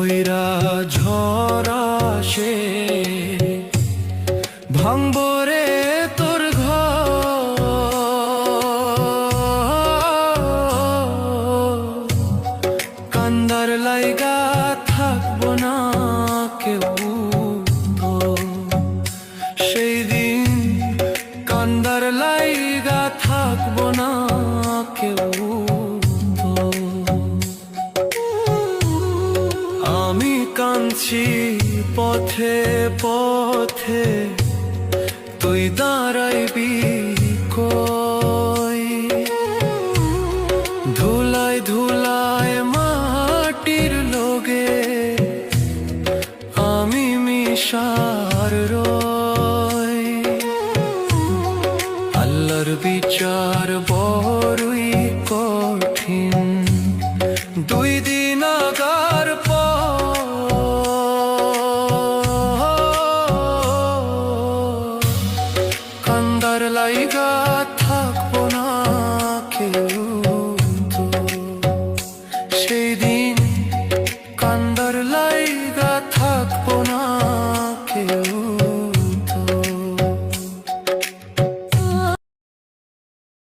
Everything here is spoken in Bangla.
উইরা ঝড় আসে, ভাঙবো রে তোর ঘর। কান্দার লাইগা থাকবো না কেউ তো, সেই দিন কান্দার লাইগা থাকবো না কেউ তো। আমি কাঁদছি পথে পথে, তুই দাঁড়াইবি কই? ধুলায় ধুলায় মাটির লোগে আমি মিশার রই। আল্লাহর বিচার বড়ই কঠিন, দুই দিন